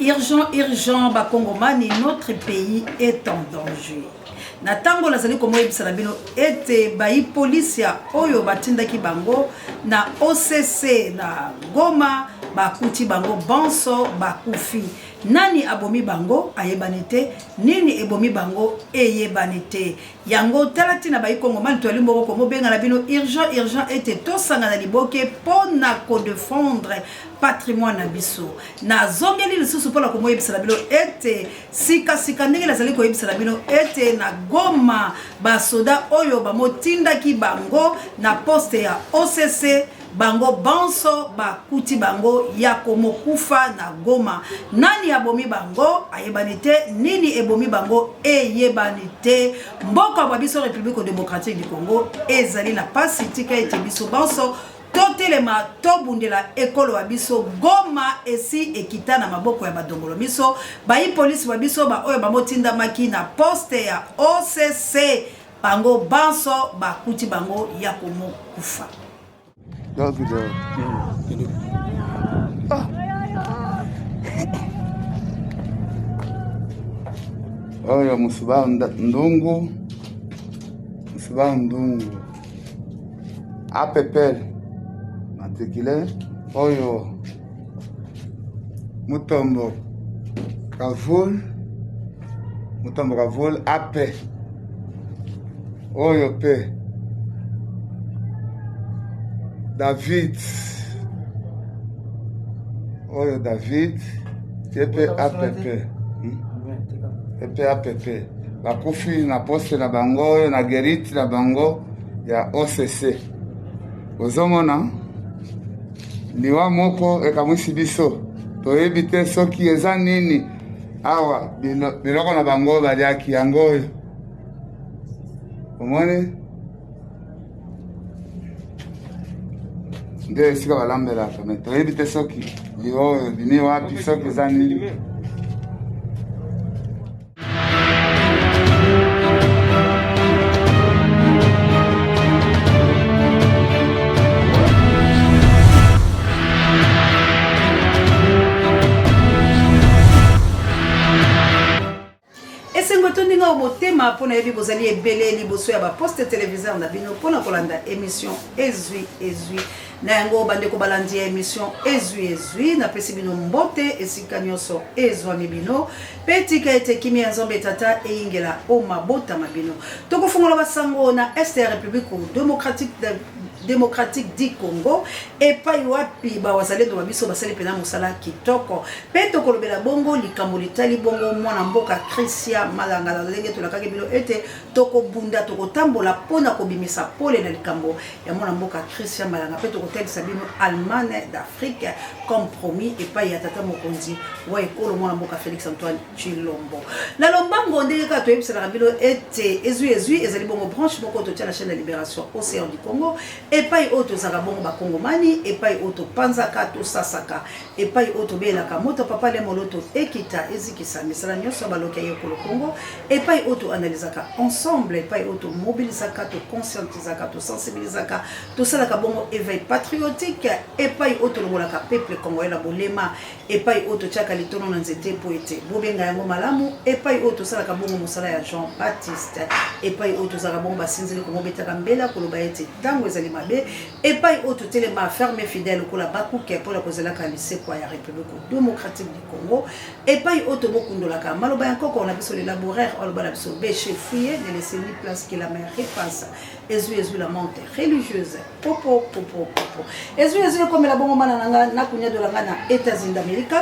Urgent, urgent, Bakongomani, notre pays est en danger. Natango lazali komo yebisa na bino ete bayi police ya oyo batindaki bango na OCC na Goma bakuti bango banso bakufi. Nani abomi bango ayebanite, nini ebomi bango eyebanite. Yango talati na bayi Kongomani to alimbo ko mobenga na bino urgent urgent ete tosanga na liboke pona ko défendre patrimoine na biso. Na zongeli lisusu pola ko moyebisa na bino ete sika ndenge lazali ko yebisa na bino ete na Goma basoda oyo bamotindaki bango na poste ya OCC bango banso bakuti bango ya komokufa na Goma. Nani abomi bango ayebanite, nini ebomi bango eyebanite. Mboka wa biso République démocratique du Congo ezali na pasi tika ete biso banso totelema tobundela ekolo wa biso Goma esi ekita na maboko ya badongolo miso bayi police wa biso ba oyo bamotinda maki na poste ya OCC bango banso bakuti bango ya komokufa. Oyo musiba ndungu APPL matricule oyo Mutombo Kavul AP oyo pe David oyo David tepe APP bakufi na poste na bango oyo na geriti na bango ya OCC. Ozomona liwa moko ekamwisi biso toyebi te soki eza nini awa biloko na bango baliaki yango oyo omone nde esika balambelaka me toyebi te soki liwa oyo bini wapi soki eza nini. Motema pona yebi bozali ebele liboso ya ba poste téléviseur na bino pona kolanda émission ezui na yango bande ko balandi émission ezui na pesi bino mbote esika nyonso ezwa mibino petika ete kimi ya nzombe tata eingela o mabota mabino tokofungola basango na Est ya République démocratique du Congo et pa wapi ba wazalendo wa biso basali pena musala kitoko peto kolobela bongo likambo litali bongo mwana mboka Christian Malanga la lenge to la kage bilo ete toko bunda toko tambola pona ko bimisa pole na likambo ya mwana mboka Christian Malanga peto ko tel sabino Allemagne d'Afrique compromis et pa ya tata mokonzi wa ekolo mwana mboka Félix Antoine Tshilombo la lombango ndenge ka to yebisa na bilo ete ezui ezali bongo branche moko to tia la chaîne de libération Océan du Congo epai oto zakabongo bakongomani epai oto panzaka to sasaka epai oto belaka moto papa le moloto ekita ezikisa misala nyonso baloka ye ko Congo epai oto analysaka ensemble epai oto mobilisaka to conscientisaka to sensibilisaka to salaka bongo éveil patriotique epai oto longolaka peuple congolais la bolema epai oto chaka litono na nzete poete bobenga yango malamu epai oto salaka bongo musala ya Jean Baptiste epai oto zaka bongo basinzeli ko mobetaka mbela ko loba ete tango ezali et pas autre téléma fermé fidèle pour la Bakouke pour la cause de la lycée pour la République démocratique du Congo et pas autre beaucoup de la cam maloba encore qu'on a besoin de laboraire on va besoin bécher fouiller de laisser une place qui la mer repasse ezu la monte religieuse popo ezu comme la bongo mana na kunya de la ngana États-Unis d'Amérique.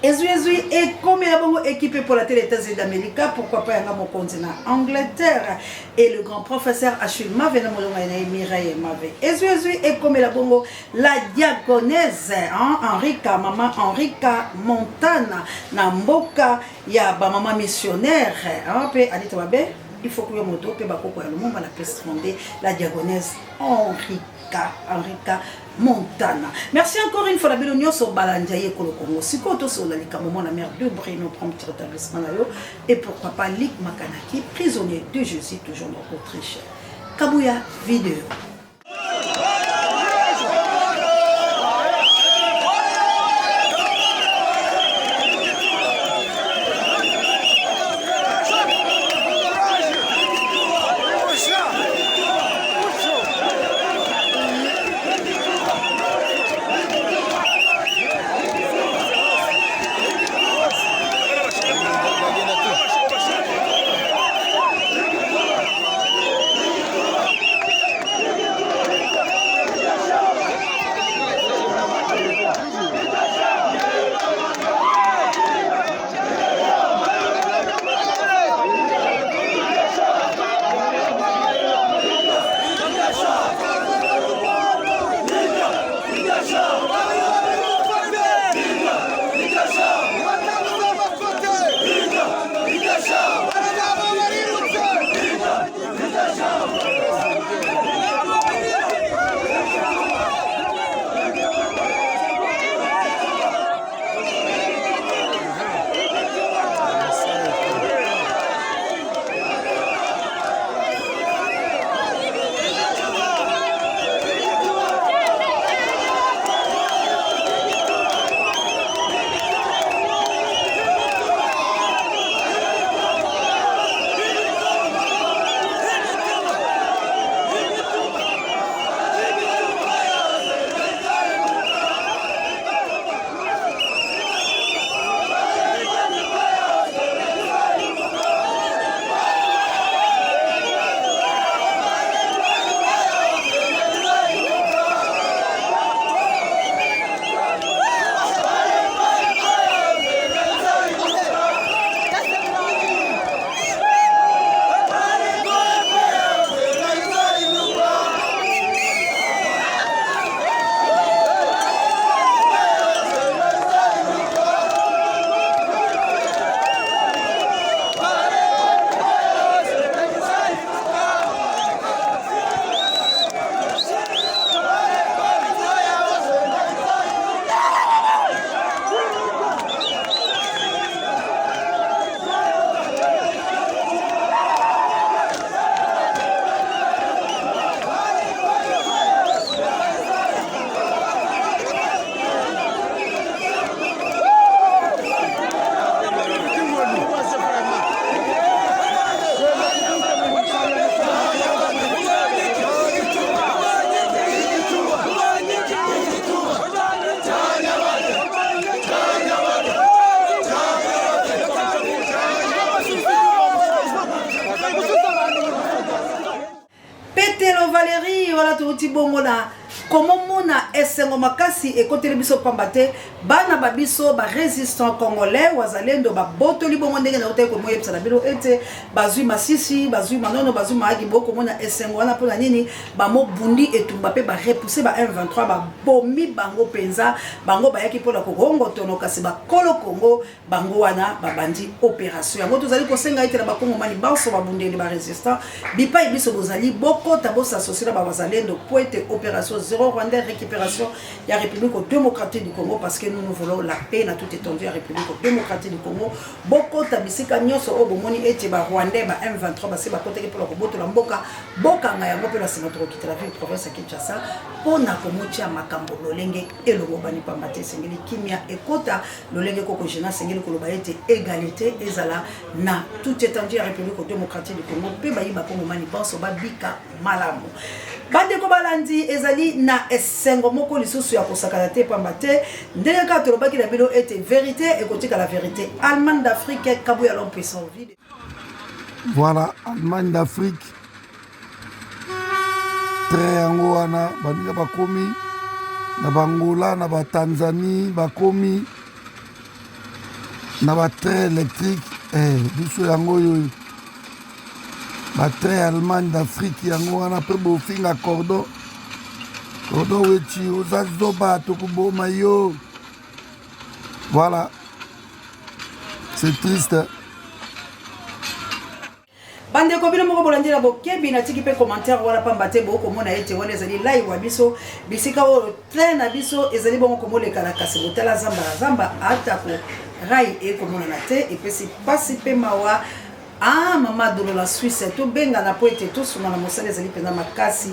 Ezui et comme la bongo équipé pour la télé États-Unis d'Amérique, pourquoi pas un continent Angleterre et le grand professeur Achille Mave na molonga na Mireille Mave. Ezui et comme la bongo la diagonaise Henrika maman Henrika Montana na mboka ya ba maman missionnaire pe Anita Babe il faut que yo moto pe bakoko ya lumumba na peste fondée la diagonaise Henrika Montana. Merci encore une fois la belle sur Balandiaye Kolo Congo. Si koto sur la moment la mère de Bruno prompt rétablissement et pourquoi pas Lick Makanaki prisonnier de Jésus toujours dans Autriche. Kabuya vidéo. touti bongo na comment mona esengo makasi ekoteli biso pambate bana babiso ba résistant congolais wazalendo ba botoli bongo ndenge na oteko moye psa na bilo ete bazui masisi bazui manono bazui maagi boko mona esengo wana pona nini ba mo bundi etumba pe ba repousser ba M23 ba bomi bango penza bango bayaki pona korongo tono kasi ba kolo Congo bango wana ba bandi opération yango tozali kosenga ete na ba Congo mani banso ba bundeli ba résistant bipa biso bozali boko tabo s'associer na ba wazalendo pour ete opération zéro Rwandais récupération de la République démocratique du Congo parce que nous voulons la paix dans toute étendue de la République démocratique du Congo. Beaucoup tabisika nyoso o bomoni ete ba Rwandais ba M23 ba se ba côté pour la boto la mboka boka nga yango pe la sénateur qui la ville province à Kinshasa pona komotia makambo lolenge elongo bani pambate sengeli kimia ekota lolenge koko jena sengeli koloba ete égalité ezala na toute étendue de la République démocratique du Congo pe ba yiba Congo mani banso ba bika malamu. Bande ko balandi ezali na esengo moko lisusu ya kosakana te pambate ndenge ka tolobaki na bilo ete vérité ekotika la vérité Allemagne d'Afrique kabu ya l'homme puissant vide. Voilà, Allemagne d'Afrique très yango wana baninga bakomi na Bangola na ba Tanzanie bakomi na ba train électrique biso yango yo très Allemagne d'Afrique yango wana pe bofinga cordon wechi ozazoba tokuboma yo. Voilà, c'est triste. Bande ko bino moko bolandi la bokebi na tiki pe commentaire wala pambate bo ko mona ete wala ezali live wa biso bisika o train na biso ezali bongo ko moleka na kasi botala zamba ata ko rai e ko mona na te et puis pasi pe mawa. Ah, maman de la Suisse, tout benga na poete tout sur na mosala ezali pena makasi.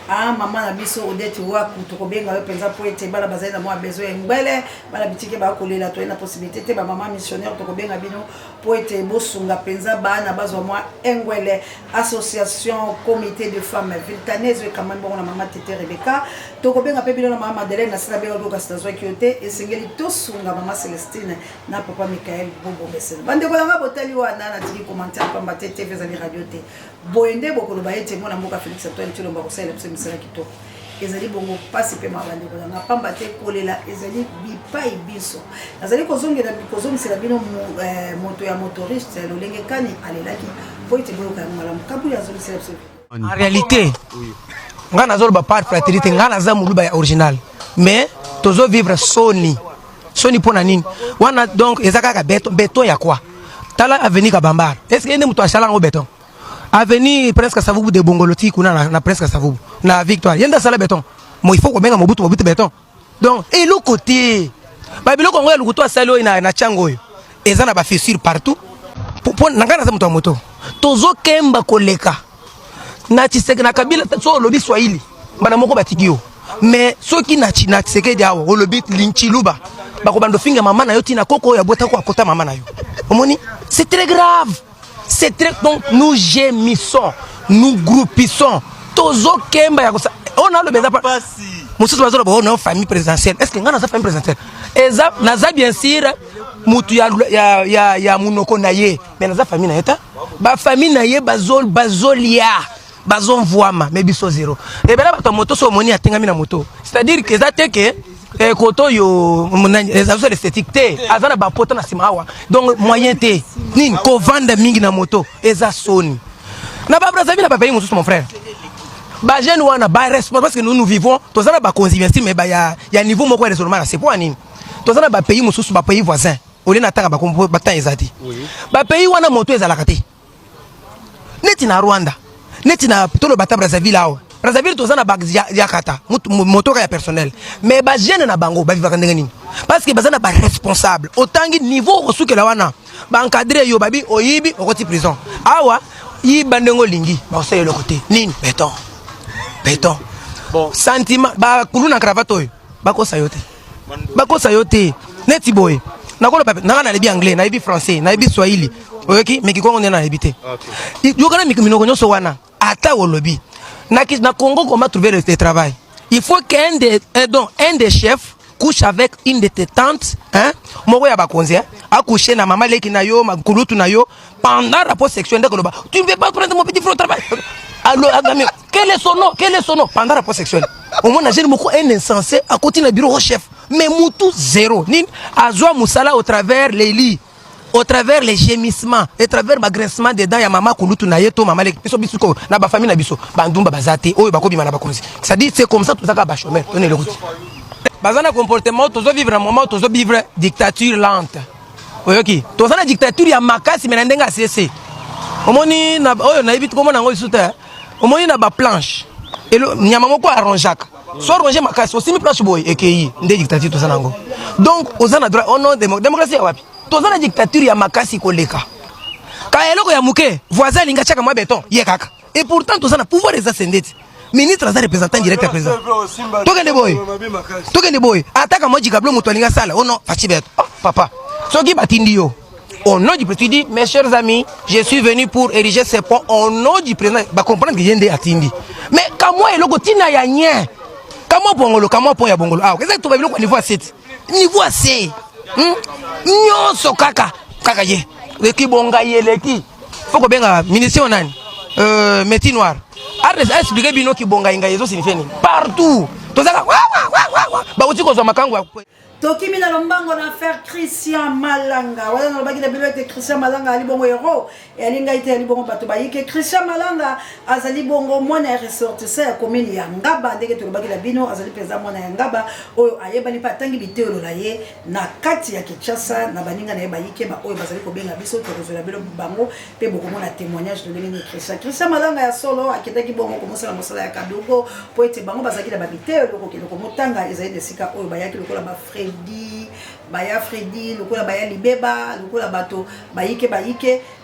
Ah, maman na biso odete wa kuto benga we penza poete bala bazali na mo besoin ngwele bala bitike ba kolela to ina possibilité te ba maman missionnaire to benga bino poete bosunga penza ba na bazwa mo ngwele association comité de femmes viltanaise we kamani bongo na maman Tete Rebecca to benga pe bino na maman Madeleine na sala be odoka stazwa kiote esengeli to sunga maman Celestine na papa Michael Bobo Bessel bande ko nga botali wana na tiki commentaire pamba tete vezali radio te boende bokolo ba ete mona mboka Félix Antoine Tshilombo ko sala misala kitoko ezali bongo pasi pe mabande ko na pamba te kolela ezali bipai biso azali kozongela kozongisela bino moto ya motoriste lolenge kani alelaki po ete boyoka ngala mkabu ya zongisela biso en réalité nga nazolo ba part fraternité nga naza muluba ya original mais tozo vivre soni pona nini wana donc ezaka ka beton ya quoi tala avenir ka bambar est-ce que ene muto achala ngo beton avenir presque savubu de bongoloti kuna na presque savubu na victoire yenda sala beton mo il faut ko benga mobutu beton donc et le côté ba biloko ngo lukuto asalo na chango yo ezana ba fissure partout pour nangana za moto tozo kemba koleka na Tshisekedi na Kabila so lobi Swahili bana moko batikio mais soki na Tshisekedi awo o lobi linchiluba bako bando finga mama na yo tina koko ya bota ko akota mama na yo omoni c'est très grave. C'est très donc nous gémissons, nous groupissons. Tozo kemba ya kosa. On a le besoin pas. Monsieur Bazolo on a une famille présidentielle. Est-ce que ngana za famille présidentielle? Eza naza bien sûr mutu ya munoko naye. Mais naza famille na eta. Ba famille naye bazolia. Bazon voama mais biso zéro. Et ben là bato moto so moni atengami na moto. C'est-à-dire que ça teke koto yo les affaires esthétiques té azana ba poto na simawa donc moyen té nini ko vendre mingi na moto eza soni na ba Brazzaville na ba pays mon frère ba jeune wana ba responsable parce que nous vivons tozana ba convivialité mais ba ya niveau moko raisonnement c'est pour nini tozana ba pays mosusu ba pays voisins oli na tanga ba kompo batan ezati ba pays wana moto ezalaka te neti na Rwanda neti na tolo bata Brazzaville awa Brazzaville tozana ba yakata moto ka ya personnel mais ba jeune na bango ba vivaka ndenge nini parce que bazana ba responsable autangi niveau osukela wana ba encadrer yo babi oyibi okoti prison awa yi bandengo lingi ba oseye le côté nini béton bon sentiment ba kuluna cravate oyo bakosa yote neti boy nakolo pape na lebi anglais na lebi français na lebi swahili oyoki mais kikongo ndena lebite yo kana minoko nyoso wana ata olobi na Congo, comment trouver le travail? Il faut qu'un des chefs couche avec une de tes tantes, hein? Moko ya bakonzi, a couché na maman leki na yo, makulutu na yo, pendant rapport sexuel, tu ne veux pas prendre mon petit frère au travail. Alors, Quel est son nom? Quel est son nom? Pendant le rapport sexuel. Au moins, j'ai un insensé à côté du bureau au chef. Mais Moutou, zéro. Nin, Azwa Moussala au travers les lits, au travers les gémissements, au travers le grincement des dents, il y a maman Kouloutou Nayeto, maman Lekiso Bisuko, na ba famille Nabiso, Bandumba Bazate, Oyo Bakobi Manabakonzi. C'est-à-dire, c'est comme ça, tout ça, Bachomer, donnez le route. Bazana comportement, tu dois vivre un moment, tu dois vivre dictature lente. Ok, tu dois la dictature, il y a Makasi, mais n'endenga cessé. Au moins, on a évité comment on a eu au moins, il y a une planche. Et il y a un moment quoi arranger. Soit arranger ma casse, aussi mes planches boy, et qu'il y a des dictatures, tout ça. Donc, aux ans droit, on a démocratie. Tous la dictature, il y a ma casse, il y a quand il y a mouké, voisin, il y a un béton, il y a et pourtant, tous les pouvoir des ascendés. Ministre a représentant direct à président. Token de boy. Attaque à moi, Jigablo, Moutolinga Sala. Oh non, Fachibet. Papa. Ce qui batindio. Au nom du président, tu dis, mes chers amis, je suis venu pour ériger ces ponts au nom du président. Bah, comprendre que j'ai des atindi. Mais, comment est le gotina ya rien? Comment pongolo, comment pon ya bongolo? Ah, qu'est-ce que tu vas dire au niveau 7? Niveau C. Nyon so kaka. Kaka ye. Leki bonga ye leki. Faut que bien, ministre onani. Métier noir. Arrête expliquer bino ki bonga inga yezo signifie ni. Partout. Tozaka. Ba uti ko zo makango. Toki mina lombango na faire Christian Malanga. Wala na bagi na bilote Christian Malanga ali bongo héros et alinga ite ali bongo bato bayike Christian Malanga azali bongo mwana ressortissant ya commune ya Ngaba ndenge to bagi na bino azali peza mwana ya Ngaba oyo ayeba ni patangi bitelo la ye na kati ya Kinshasa na baninga na bayike ba oyo bazali ko benga biso to kozola bilo bango pe boko mona témoignage de ndenge Christian Malanga ya solo akitaki bongo komosala mosala ya kaduko po ete bango bazaki na babitelo ko kilo komotanga ezali de sika oyo bayaki lokola ba Baya Freddy, lokola Baya Libeba, lokola bato bayike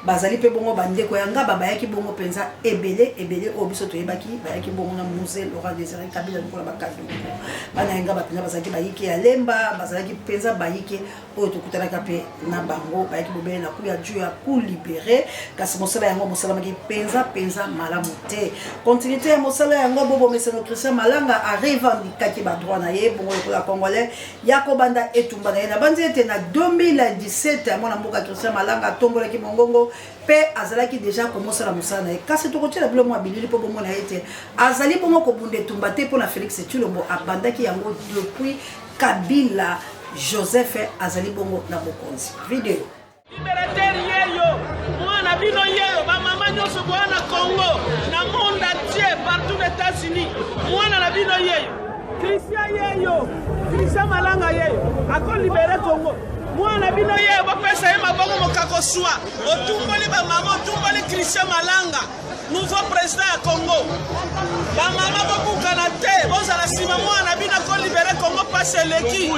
bazali pe bongo bandeko ya Ngaba bayaki bongo penza ebele obiso to yebaki bayaki bongo na musée Laurent Désiré Kabila lokola bakado bana Ngaba penza bazaki bayike ya Lemba bazalaki penza bayike oyo tokutanaka pe na bango bayaki bobele na ku ya Dieu ya ku libérer kasi mosala yango mosala maki penza malamu te continuité ya mosala yango bobo meseno Christian Malanga arrive andikaki ba droit na ye bongo lokola congolais yako banda etumba na ye na bandi ete na 2017 mwana mboka Christian Malanga tombolaki mongongo pe azalaki déjà commencé la mosala na ye kasi tokotia la bilo mwa bilili po bomona ete azali bongo kobunda etumba te po na Félix Tshilombo abandaki yango depuis Kabila Joseph azali bongo na bokonzi video libérateur yeyo mwana bino yeyo ba mama nyonso bwana Congo na monde entier partout les États-Unis mwana na bino yeyo Christian yeyo Christian Malanga yeyo akon libérer Congo mwana bino yeyo bapesa ye mabongo mokako swa otumboli ba mama otumboli Christian Malanga nouveau président ya Congo ba mama bokukana te bozala sima mwana bino akon libérer Congo passe leki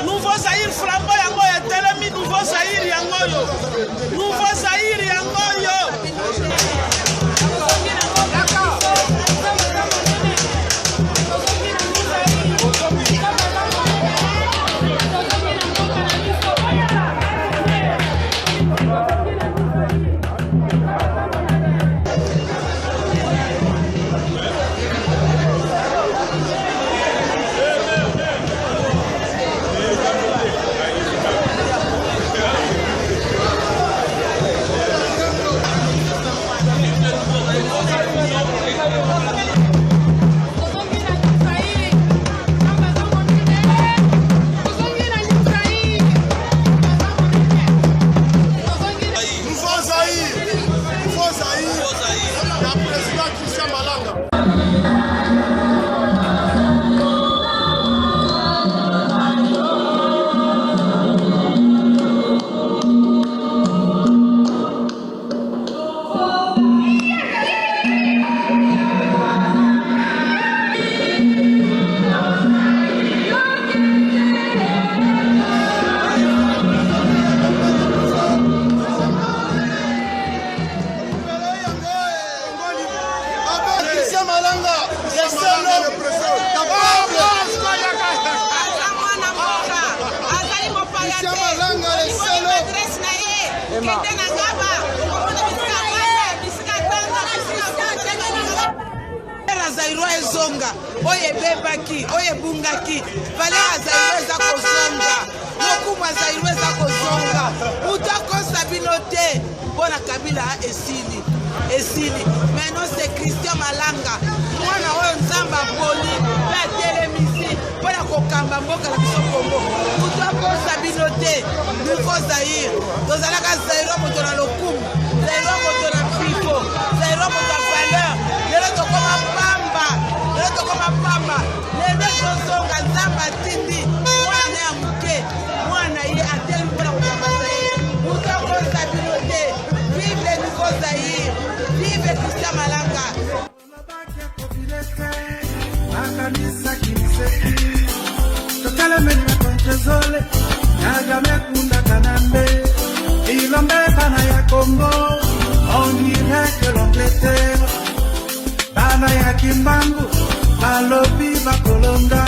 nouveau Zaïre flambo yango ya telemi nouveau Zaïre yango yo nouveau Zaïre yango yo oye bebaki oye bungaki vale azaiweza kozonga lokumu azaiweza kozonga utakosa bino te mpona Kabila esili esili. Maintenant c'est Christian Malanga. Mwana oyo nzamba poli la télémisi pour kokamba mboka la biso Congo. Kuto ko sabino te. Niko Zaire. Tozalaka Zaire moto na lokumu. Zaire moto na pifo. Zaire moto valeur. Lelo tokoma pamba. Lelo tokoma pamba. Lelo tozonga nzamba tindi. Mwana ya muke. Mwana ye ateli pour kokamba Zaire. Kuto ko sabino te. Vive Niko Zaire. Vive Christian Malanga. Akanisa kiniseki Tokale menye konchezole Nyagame kunda kanambe Ilombe bana ya Congo On dirait que l'Angleterre Bana ya Kimbangu Balobi bakolonga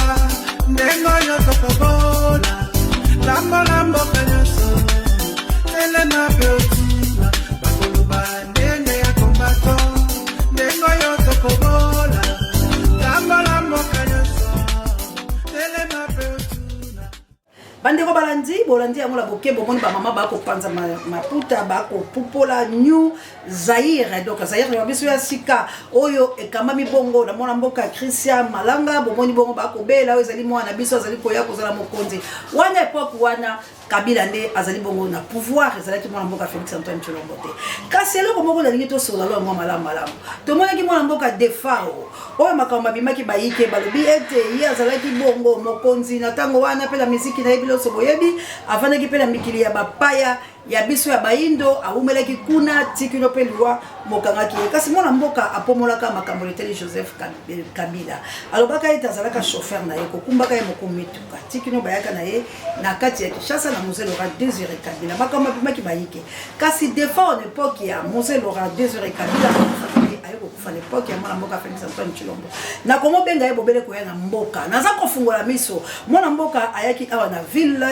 Ndengo yoto kobola Lambo lambo kanyoso Elena Beotima Bakoloba ndenge ya kombato Ndengo yoto kobola bandeko balandi bolandi yango la boke bomoni ba mama ba ko panza maputa ba ko pupola new Zaire. Donc Zaire ya biso ya sika oyo ekamami bongo na mwana mboka Christian Malanga bomoni bongo ba ko bela ezali mwana biso azali koya kozala mokonzi wana epoque wana Kabila nde azali bongo na pouvoir ezalaki mwana mboka Félix Antoine Tshilombo te kasi eloko moko nalingi tosola lo yango malamu tomonaki mwana mboka Defao oyo makambo bimaki bayike balobi ete ye azalaki bongo mokonzi na tango wana pe la miziki na yebi loso boyebi avandaki pe na mikili ya bapaya ya biso ya baindo awumelaki kuna tikino pe liwa mokangaki kasi mwana mboka apomolaka makambo leteli Joseph Kabila alobaka ete azalaka chauffeur na ye kokumbaka ye mokomituka tikino bayaka na ye na kati ya Kinshasa na Musée Laurent Désiré Kabila makambo bimaki bayike kasi Defao en époque ya Musée Laurent Désiré Kabila ayoko kufa l'époque ya mwana mboka Félix Antoine Tshilombo na komo benga ye bobele koya na mboka naza kofungola miso mwana mboka ayaki awa na ville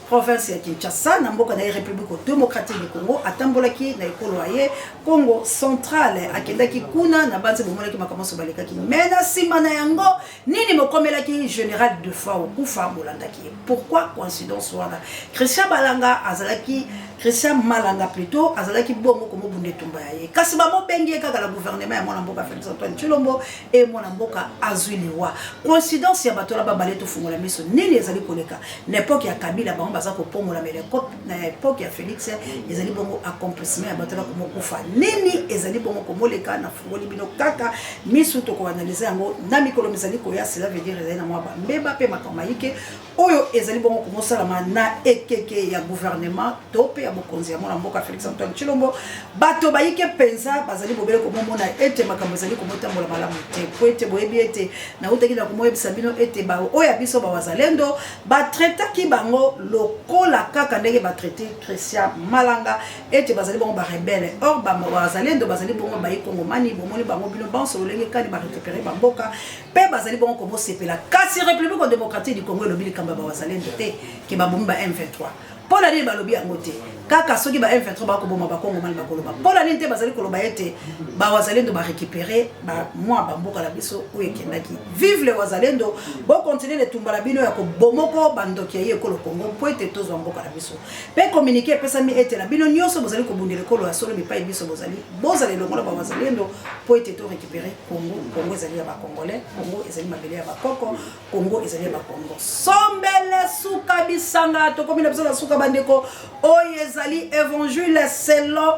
province ya Kinshasa na mboka na République démocratique du Congo atambolaki na ekolo aye Congo central akendaki kuna na banze bomonaki makamoso balekaki mena sima na yango nini mokomelaki général de Fao kufa bolandaki pourquoi coïncidence wana Christian Malanga azalaki Christian Malanga plutôt azalaki bongo komo bunde tumba ye kasi ba mobengi kaka la gouvernement ya mwana mboka Félix Antoine Tshilombo et mwana mboka azwiliwa coïncidence ya batola ba baleto fungola miso nini ezali koleka na époque ya Kabila ba baza kopongola meleko na époque ya Félix ezali bongo accomplissement ya batola komo kufa nini ezali bongo komoleka na fungoli bino kaka miso to ko analyser yango na mikolo mizali ko ya cela veut dire ezali na mwa ba mbeba pe makambayike oyo ezali bongo komo salama na ekeke ya gouvernement tope ya bokonzi ya mwana mboka Félix Antoine Tshilombo bato bayike penza bazali bobele ko momona ete makambo ezali komotambola malamu te po ete boyebi ete na utaki na komoyebisa bino ete ba oya biso ba wazalendo ba traitaki bango lokola kaka ndenge ba traité Christian Malanga ete bazali bongo ba rebelle or ba wazalendo bazali bongo ba ikongo mani bomoni bango bino banso lolenge kani ba récupérer ba mboka pe bazali bongo komo sepela kasi République démocratique du Congo lobili kamba ba wazalendo te ke ba bomba M23 pour la balobi yango te kaka soki ba M23 ba ko boma ba Congo mali ba koloba pour la ninte bazali koloba ete ba wazalendo ba récupérer ba moi ba mboka la biso oyo kendaki vive les wazalendo bo continuer le tumbala bino ya ko bomoko bandoki ye ko le Congo po ete tozo mboka la biso pe communiquer pesa mi ete la bino nyoso bozali ko bundele ko lo asolo mi pa biso bozali longola ba wazalendo po ete to récupérer Congo ezali ya ba congolais Congo ezali mabele ya ba koko Congo ezali ya ba Congo sombele suka bisanga to komi na biso suka bandeko oyo ezali évangile selon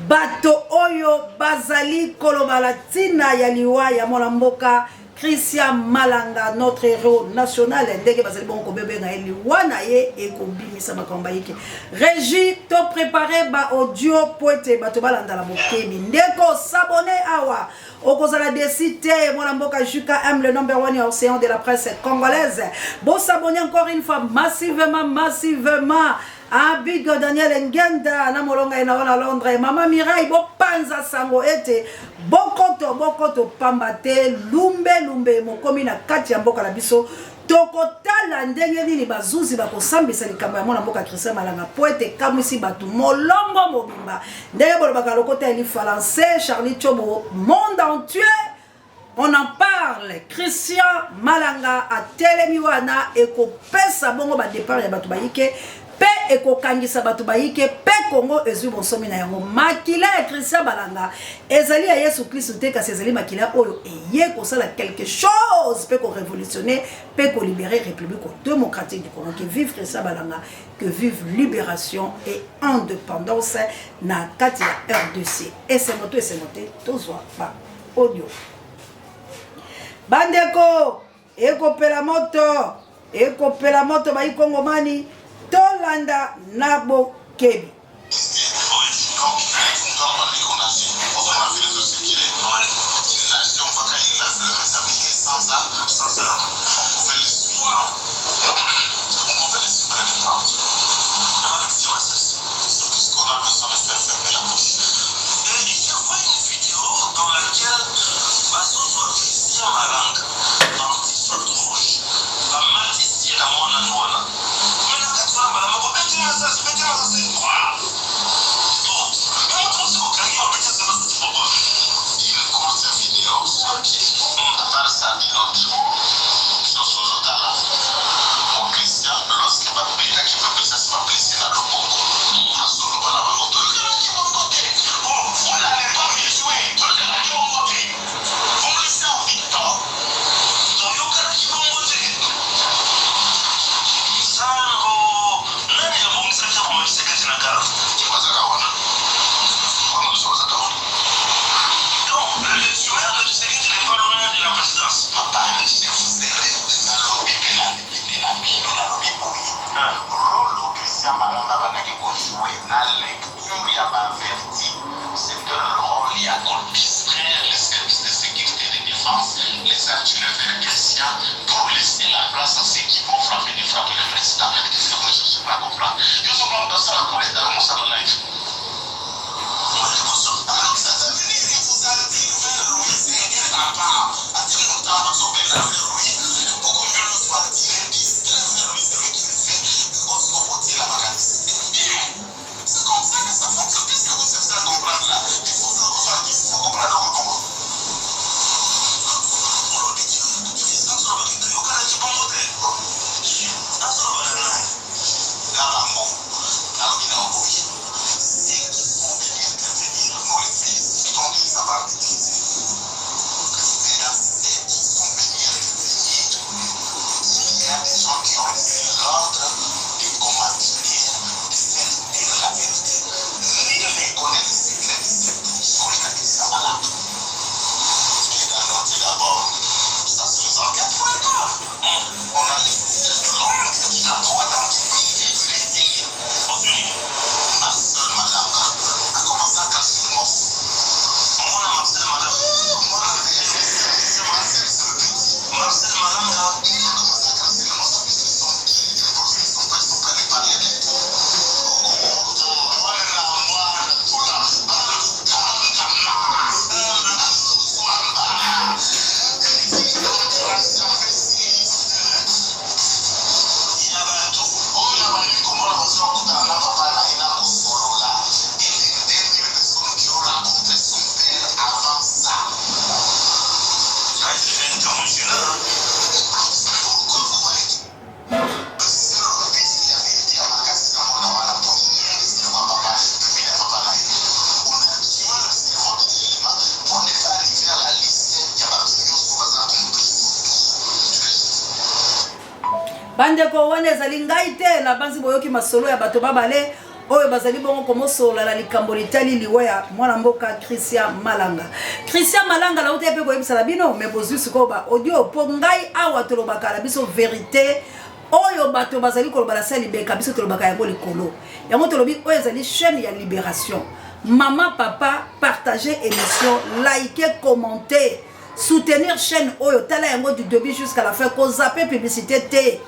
bato oyo bazali koloba tina ya liwa ya mwana mboka Christian Malanga notre héros national ndenge bazali bon ko bebe na eli wana ye e ko bimisa makambo yake régie to préparer ba audio poete bato balanda la bokemi ndeko s'abonner awa okozala décité mwana mboka Juka aime le number 1 ya océan de la presse congolaise bon s'abonner encore une fois massivement Ah, Big Daniel Ngenda, na molonga ina wana Londres, Mama Mirai, bo panza sango ete, bokoto pambate, lumbe, mokomi na kati ya mboka la biso, tokotala ndenge nini bazuzi bakosambisa likambo ya mwana mboka Christian Malanga poete kamwisi batu molongo mobimba, ndenge bolobaka lokota eli français, Charlie Chobo, monde entier, on en parle. Charles Christian Malanga a telemiwana ekopesa bongo ba départ ya bato bayike pe ekokangisa bato bayike pe Congo ezui bonsomi na yango makila ya Christian Malanga ezali ya Yesu Kristo te kasi ezali makila oyo eye kosala quelque chose pe ko révolutionner pe ko libérer République démocratique du Congo. Que vive Christian Malanga, que vive libération et indépendance na kati ya RDC. Et c'est noté tozwa ba audio bandeko ekopela moto bayi kongomani tolanda nabo kebi bandeko wana ezali ngai te na banzi boyoki masolo ya bato babale oyo bazali bongo komosola la likambo litali liwa ya mwana mboka Christian Malanga. Christian Malanga la utepe koyebisa la bino me bozwi siko ba audio po ngai awa tolobaka la biso vérité oyo bato bazali koloba la sali beka biso tolobaka yango likolo. Yango tolobi oyo ezali chaîne ya libération. Maman papa partager émission, liker, commenter, soutenir chaîne oyo tala yango du début jusqu'à la fin ko zapper publicité te.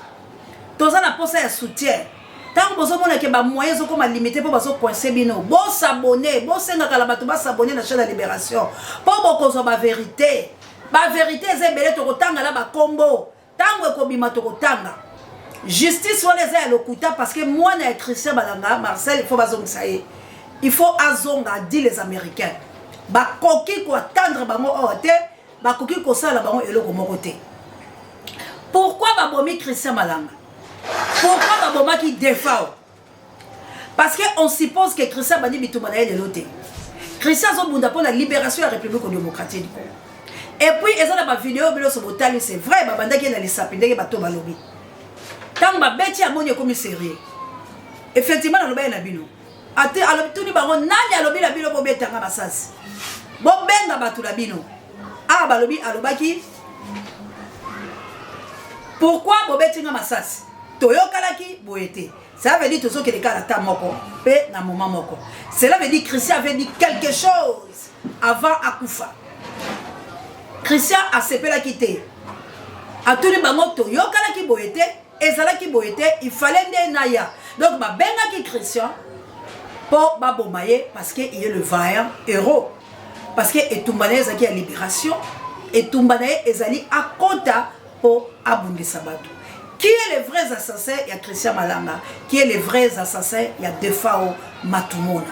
Toza na posa ya soutien. Tant bozo mona ke ba moyen zo koma limité po bazo coincer bino. Bo s'abonner, bo senga kala bato ba s'abonner na chaîne de libération. Po boko zo ba vérité. Ba vérité ezebele to kotanga la ba kombo. Tango ekobima to kotanga. Justice wana eza ya lokuta parce que moi na Christian Malanga Marcel il faut bazongisa ye. Il faut azonga dit les Américains. Ba koki ko attendre bango ote bakoki kosala bango eloko moko te. Pourquoi babomi Christian Malanga? Pourquoi babomaki Defao? Parce qu'on suppose que Christian bandi bitumana de l'autre. Christian Zobunda pour la libération de la République démocratique. Et puis ils ont ma vidéo bilo sur botali, c'est vrai babanda qui est dans les sapindé bato balobi. Quand ba beti amoni comme sérieux. Effectivement na loba na bino. Ate alobi tuni bango nani alobi la bino bobetanga basasi. Bo benga batu la bino. Ah balobi alobaki. Pourquoi bobetinga masasi? Toyokalaki boete. Ça veut dire tout ce que les cas ta moko pe na moment moko. Cela veut dire Christian avait dit quelque chose avant Akufa. Christian a sepé la quitter. A tout le bango toyokalaki boete, ezalaki boete, il fallait des naya. Donc ma benga ki Christian pour babomaye parce que il est le vaillant héros. Parce que etumbane ezaki a libération, etumbane ezali a kota pour aboundi sabatu. Qui est les vrais assassins? Il y a Christian Malanga. Qui est les vrais assassins? Il y a Defao Matumona.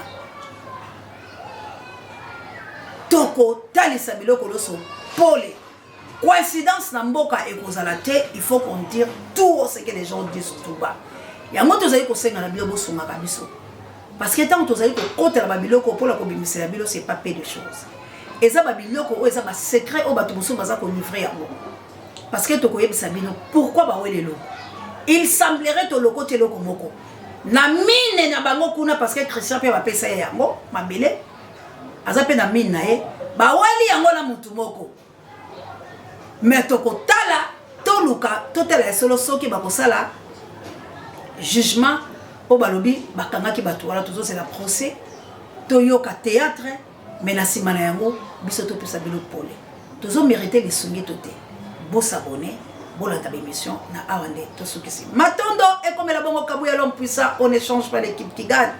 Toko, Talisa Biloko Loso, Pole. Coïncidence Namboka et Kozalate, il faut qu'on dise tout ce que les gens disent tout bas. Il y a un mot qui est la Bible sur ma babiso. Parce que tant que tu as dit que la Babiloko pour la communauté, la Bible, c'est pas peu de choses. Et ça, Babiloko, c'est un secret au Batumousou, Baza, qu'on livre à moi. Parce que Tokoye Sabino, pourquoi ba wele lo? Il semblerait to loko te loko moko. Na mine na bango kuna parce que Christian pe ba pesa yango, mabele. Aza pe na mine na e, ba wali yango na mutu moko. Mais toko tala, to luka, to tala solo soki ba kosala jugement po balobi bakanga ki batu wala toujours c'est la procès. To yoka théâtre, mais na simana yango biso to pesa bilo pole. Toujours mériter les sungi toté. Bon s'abonner, bon la émission, na awande, tout ce qui c'est. Matondo, et comme la bonne kabouya l'homme puissant, on échange pas l'équipe qui gagne.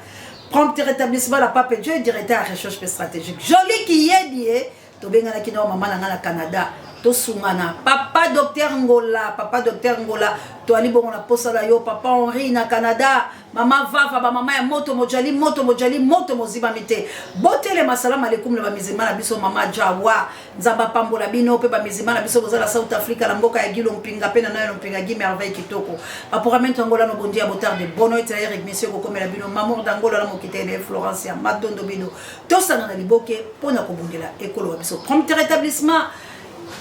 Prompt rétablissement, la pape Dieu, directeur à recherche stratégique. Joli qui est dit, to benga ki no maman na Canada, to sungana, papa docteur Ngola, to ali bon la posa la yo, papa Henri na Canada, maman Vava, maman ya moto mojali, moto moziba mite. Bote le masalam alaikum le bamizima na biso mama Jawa, nzamba pambola bino pe bamizima na biso bozala South Africa la mboka ya Gilo mpinga pe na nayo mpinga gi merveille kitoko. Apparemment Angola no bondia botar de bono et Eric monsieur ko komela bino mamour d'Angola la mokite de Florence ya Matondo bino. To sana na liboke pona ko bondela ekolo biso. Prompt rétablissement.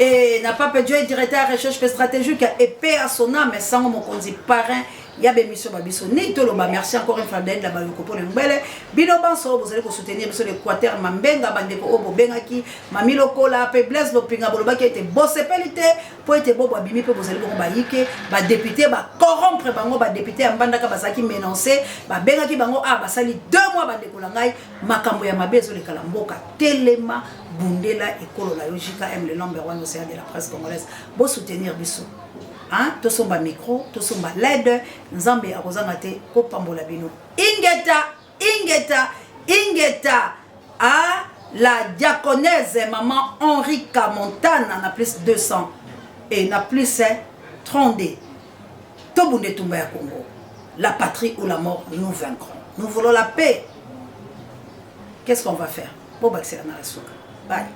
Et n'a pas perdu un directeur à recherche stratégique et paix à son âme, mais sans mon conduit parrain. Il y a des missions babiso ni to loba merci encore une fois d'aide la baloko pour le mbele bino banso vous allez soutenir monsieur l'Équateur mambenga bandeko obo bengaki mamilo kola pe bless lo pinga boloba qui était bossé pelité pour être bobo abimi pe vous allez bon baïke ba député ba corrompre bango ba député ambandaka basaki menoncer ba bengaki bango ah basali 2 mois bandeko langai makambo ya mabezo le kalamboka telema bundela ekolo la logique aime le number 1 océan de la presse congolaise bo soutenir biso. Hein? Tout son micro, tout son LED, Nzambe Arozangate, Kopambola Bino. Ingeta, ah, la diaconesse maman Henrika Montana n'a plus 200 et n'a plus 30. Tobunde Tumba Congo. La patrie ou la mort, nous vaincrons. Nous voulons la paix. Qu'est-ce qu'on va faire? Bye.